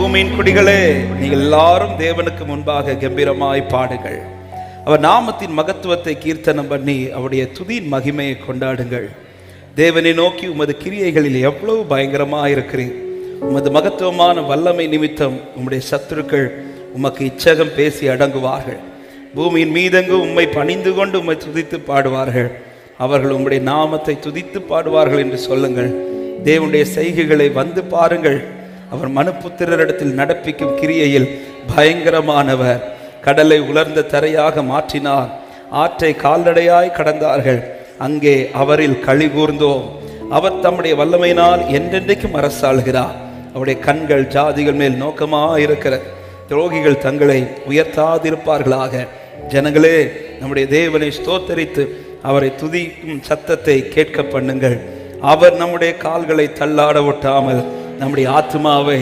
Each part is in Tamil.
பூமியின் குடிகளே, நீங்கள் எல்லாரும் தேவனுக்கு முன்பாக கம்பீரமாய் பாடுங்கள். அவர் நாமத்தின் மகத்துவத்தை கீர்த்தனம் பண்ணி அவருடைய துதியின் மகிமையை கொண்டாடுங்கள். தேவனை நோக்கி உமது கிரியைகளில் எவ்வளவு பயங்கரமாக இருக்கிறீர். உமது மகத்துவமான வல்லமை நிமித்தம் உம்முடைய சத்துருக்கள் உமக்கு இச்சகம் பேசி அடங்குவார்கள். பூமியின் மீதெங்கும் உம்மை பணிந்து கொண்டு உம்மை துதித்து பாடுவார்கள். அவர்கள் உம்முடைய நாமத்தை துதித்து பாடுவார்கள் என்று சொல்லுங்கள். தேவனுடைய செய்கைகளை வந்து பாருங்கள். அவர் மனுப்புத்திரரிடத்தில் நடப்பிக்கும் கிரியையில் பயங்கரமானவர். கடலை உலர்ந்த தரையாக மாற்றினார். ஆற்றை கால்நடையாய் கடந்தார்கள். அங்கே அவரில் களி கூர்ந்தோம். அவர் தம்முடைய வல்லமையினால் என்றென்றைக்கும் அரசாளுகிறார். அவருடைய கண்கள் ஜாதிகள் மேல் நோக்கமாக இருக்கிற துரோகிகள் தங்களை உயர்த்தாதிருப்பார்களாக. ஜனங்களே, நம்முடைய தேவனை ஸ்தோத்தரித்து அவரை துதிக்கும் சத்தத்தை கேட்க பண்ணுங்கள். அவர் நம்முடைய கால்களை தள்ளாட ஒட்டாமல் நம்முடைய ஆத்மாவை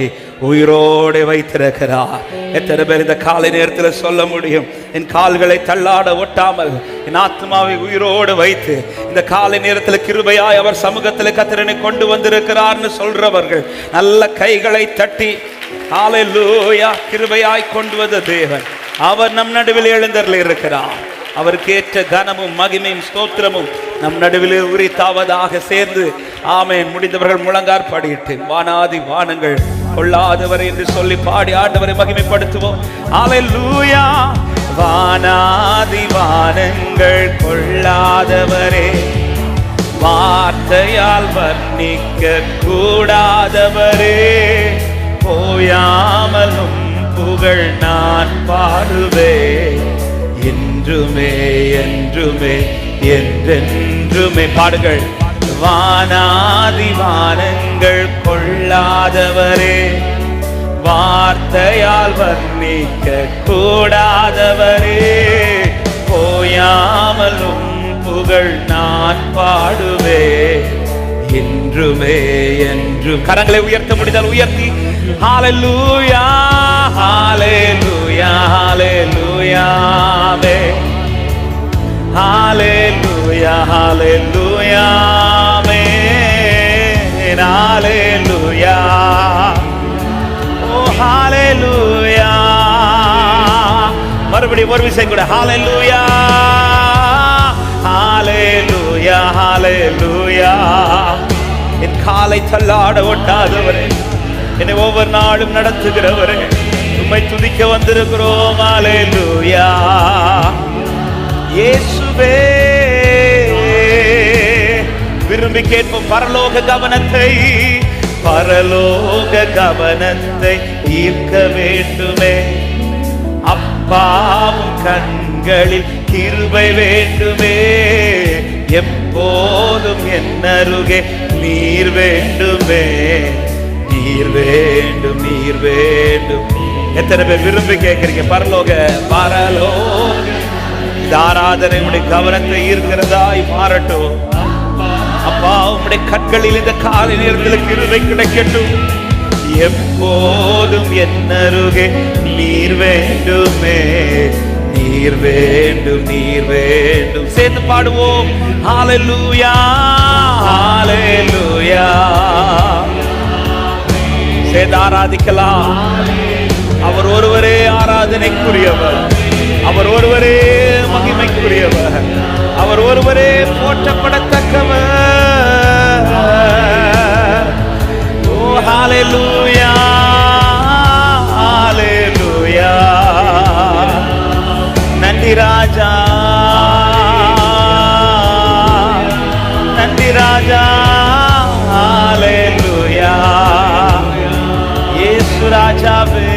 உயிரோடு வைத்திருக்கிறார். எத்தனை பேர் இந்த காலை நேரத்தில் சொல்ல முடியும், என் கால்களை தள்ளாட ஒட்டாமல் என் ஆத்மாவை உயிரோடு வைத்து இந்த காலை நேரத்தில் கிருபையாய் அவர் சமூகத்தில் கர்த்தரை கொண்டு வந்திருக்கிறார்னு சொல்றவர்கள் நல்ல கைகளை தட்டி ஹல்லேலூயா. கிருபையாய் கொண்டு வந்த தேவன் அவர் நம் நடுவில் எழுந்தருளி இருக்கிறார். அவருக்கு ஏற்ற கனமும் மகிமையும் ஸ்தோத்திரமும் நம் நடுவில் உரித்தாவதாக சேர்ந்து ஆமென். முடிந்தவர்கள் முழங்கார் பாடிட்டு வானாதி வானங்கள் கொள்ளாதவர் என்று சொல்லி பாடி ஆண்டவரை மகிமைப்படுத்துவோம். ஹல்லேலூயா. வானாதி வானங்கள் கொள்ளாதவரே, வார்த்தையால் வர்ணிக்க கூடாதவரே, போயாமலும் புகழ் நான் பாடுவேன் என்றுமே என்றுமே என்றென்றுமே. பாடுங்கள். வானாதி வானங்கள் கொள்ளாதவரே, வார்த்தையால் வர்ணிக்க கூடாதவரே, போயாமலும் புகழ் நான் பாடுவேன் என்றுமே என்றும். கரங்களை உயர்த்த முடிந்தால் உயர்த்தி ஹல்லேலூயா ஹல்லேலூயா ஹல்லேலூயா ஹல்லேலூயா ஹல்லேலூயா ஹல்லேலூயா. ஓ ஹல்லேலூயா. மறுபடியும் ஒரு விஷயம் கூட ஹல்லேலூயா ஹல்லேலூயா ஹல்லேலூயா. என் காலை தள்ளாட ஒட்டாதவரே, என்னை ஒவ்வொரு நாளும் நடத்துகிறவரே, உம்மை துதிக்க வந்திருக்கிறோம். ஹல்லேலூயா. இயேசுவே, விரும்பி கேட்போம் பரலோக கவனத்தை, பரலோக கவனத்தை ஈர்க்க வேண்டுமே. அப்பாவும் கண்களில் கிருபை வேண்டுமே. எப்போதும் என்னருகே நீர் வேண்டுமே. நீர் வேண்டும் நீர் வேண்டும். எத்தனை பேர் விரும்பி கேட்கிறீங்க பரலோக பரலோக? இந்த ஆராதனை உடைய கவனத்தை ஈர்க்கிறதாய் மாறட்டும். அப்பா, உம்முடைய கண்களில் இந்த காலை நேரத்தில் கிருபை கிடைக்கட்டும். எப்போதும் என்னருகே நீர் வேண்டுமே. நீர் வேண்டும் நீர் வேண்டும். சேர்ந்து பாடுவோம். ஹல்லேலூயா ஹல்லேலூயா. சேர்ந்து ஆராதிக்கலாம். அவர் ஒருவரே ஆராதனைக்குரியவர், அவர் ஒருவரே மகிமைக்குரியவர், அவர் ஒருவரே போற்றப்படத்தக்கவர். ஓ ஹல்லேலூயா ஹல்லேலூயா. நன்றி ராஜா நன்றி ராஜா. ஹல்லேலூயா. இயேசு ராஜாவே.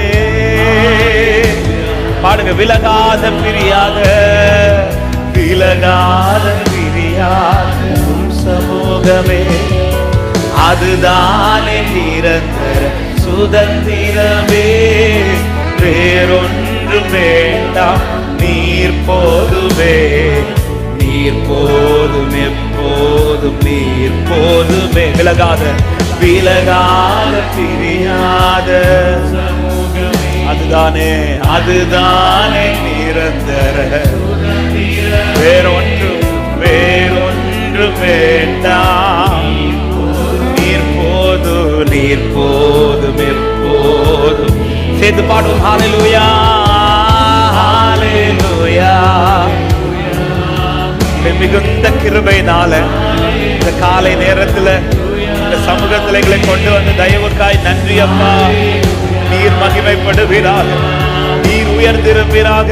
பாடுங்க. விலகாத பிரியாத விலகாத பிரியாத சமூகமே, அதுதானே நிரந்தர சுதந்திரமே. வேறொன்றும் வேண்டாம், நீர் போதுமே. நீர் போதும் எப்போதும் நீர் போதுமே. விலகாத விலகாத பிரியாத சமூகமே, அதுதானே அதுதானே நிரந்தர. வேறொன்று வேண்டாம், நீர் போதும் எப்போதும். சேர்ந்து பாடுவோம். ஹalleluya ஹalleluya. மிகுந்த கிருபையினால இந்த காலை நேரத்தில் இந்த சமூகத்தில் எங்களை கொண்டு வந்த தயவுக்காய் நன்றி அப்பா. நீர் மகிமைப்படுவீராக, நீர் உயர்ந்திருப்பீராக,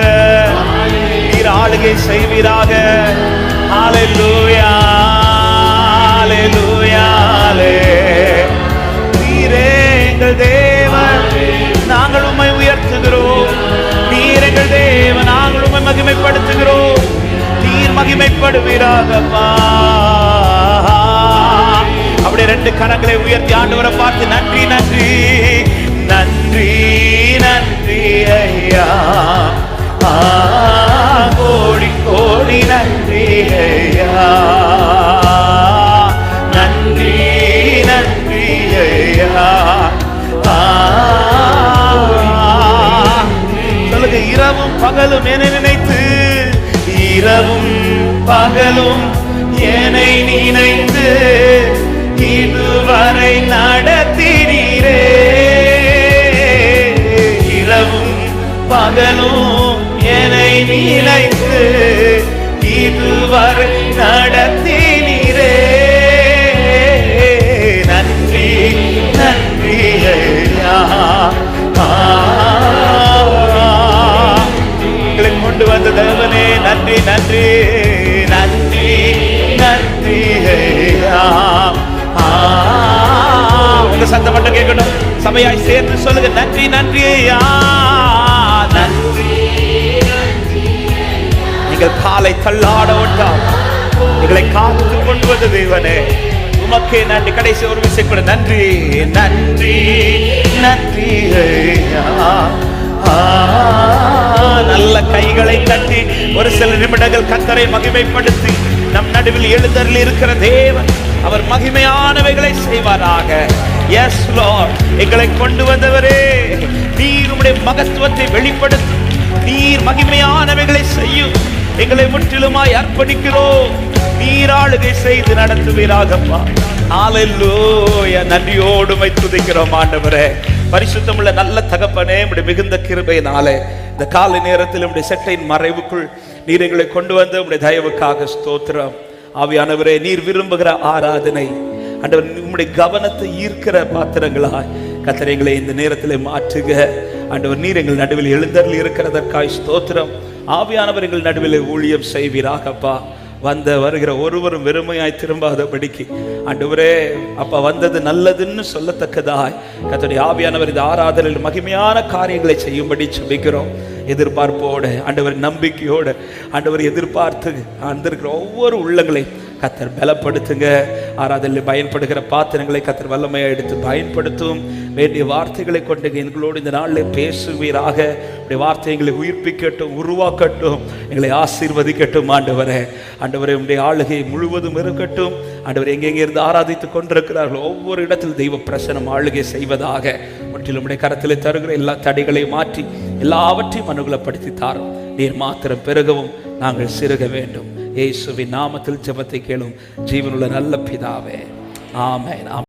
நீர் ஆளுகை செய்வீராக. ஹalleluya ஹalleluya. நீரே எங்கள் தேவன், நாங்கள் உம்மை உயர்த்துகிறோம். நீர் எங்கள் தேவன், நாங்கள் உம்மை மகிமைப்படுத்துகிறோம். நீர் மகிமைப்படுவீராகப்பா. அப்படியே ரெண்டு கரங்களை உயர்த்தி ஆண்டவரை பார்த்து நன்றி நன்றி நன்றி நன்றி ஐயா. கோடி கோடி நன்றி ஐயா. நன்றி நன்றி ஐயா. சொல்லுங்க, இரவும் பகலும் என்னை நினைத்து, இரவும் பகலும் என்னை நினைத்து இதுவரை நடத்தினீரே. இரவும் பகலும் என்னை நினைத்து இதுவரை நடத்தினீரே. நன்றி நன்றி ஐயா. எங்களை கொண்டு வந்த தேவனே நன்றி நன்றி நன்றி நன்றி ஐயா. உங்க சத்தம் மட்டும் கேட்கணும், சபையாய் சேர்ந்து சொல்லுங்க, நன்றி நன்றி ஐயா. நன்றி. நீங்கள் காலை தள்ளாட விட்டால் எங்களை காத்து கொண்டு வந்த தேவனே உமக்கே நன்றி. கடைசி ஒரு விஷயம் கூட, நன்றி நன்றி நன்றி ஐயா. நல்ல கைகளை தட்டி ஒரு சில நிமிடங்கள் கர்த்தரை மகிமைப்படுத்தி நம் நடுவில் எழுந்தருளி இருக்கிற தேவன் அவர் மகிமையானவைகளை செய்வாராக. எஸ் லார்ட், எங்களை கொண்டு வந்தவரே, நீர் உம்முடைய மகத்துவத்தை வெளிப்படுத்தும். நீர் மகிமையானவைகளை செய்யும். எங்களை முற்றிலுமாய் அர்ப்பணிக்கிறோம். நீர் ஆளுகை செய்து நடத்துவீராகப்பா. ஹalleluya. நன்றியோடு உம்மை துதிக்கிறோம் ஆண்டவரே. பரிசுத்தமுள்ள நல்ல தகப்பனே, உம்முடைய மிகுந்த கிருபையினாலே இந்த காலை நேரத்தில் உம்முடைய செட்டையின் மறைவுக்குள் நீர் எங்களை கொண்டு வந்த உம்முடைய தயவுக்காக ஸ்தோத்திரம். ஆவியானவரே, நீர் விரும்புகிற ஆராதனை ஆண்டவர், உம்முடைய கவனத்தை ஈர்க்கிற பாத்திரங்களாய் கர்த்தர் எங்களை இந்த நேரத்தில் மாற்றுக ஆண்டவர். நீர் எங்கள் நடுவில் எழுந்தருளி இருக்கிறதற்காய் ஸ்தோத்திரம். ஆவியானவர் எங்கள் நடுவில் ஊழியம் செய்வீராகப்பா. வந்த வருகிற ஒருவரும் வெறுமையாய் திரும்பாதபடிக்கு ஆண்டவரே அப்பா, வந்தது நல்லதுன்னு சொல்லத்தக்கதாய் கர்த்தருடைய ஆவியானவர் இந்த ஆராதனையில் மகிமையான காரியங்களை செய்யும்படி ஜெபிக்கிறோம். எதிர்பார்ப்போடு ஆண்டவர், நம்பிக்கையோடு ஆண்டவர் எதிர்பார்த்து வந்திருக்கிற ஒவ்வொரு உள்ளங்களையும் கர்த்தர் பலப்படுத்துங்க. ஆராதனையில் பயன்படுகிற பாத்திரங்களை கர்த்தர் வல்லமையாக எடுத்து பயன்படுத்தும். வேண்டிய வார்த்தைகளை கொண்டு எங்களோடு இந்த நாளில் பேசுவீராக. உடைய வார்த்தை எங்களை உயிர்ப்பிக்கட்டும், உருவாக்கட்டும், எங்களை ஆசீர்வதிக்கட்டும் ஆண்டவரே. ஆண்டவரே, உடைய ஆளுகை முழுவதும் இருக்கட்டும் ஆண்டவரே. எங்கெங்கே இருந்து ஆராதித்துக் கொண்டிருக்கிறார்கள் ஒவ்வொரு இடத்தில் தெய்வ பிரசனம் ஆளுகை செய்வதாக. முற்றிலும் உடைய கரத்தில் தருகிற எல்லா தடைகளையும் மாற்றி எல்லாவற்றையும் அனுகூலப்படுத்தி தாரும். நீர் மாத்திரம் பெருகவும் நாங்கள் சிறுக வேண்டும். இயேசுவின் நாமத்தில் ஜெபத்தை கேளும் ஜீவனுள்ள நல்ல பிதாவே, ஆமென்.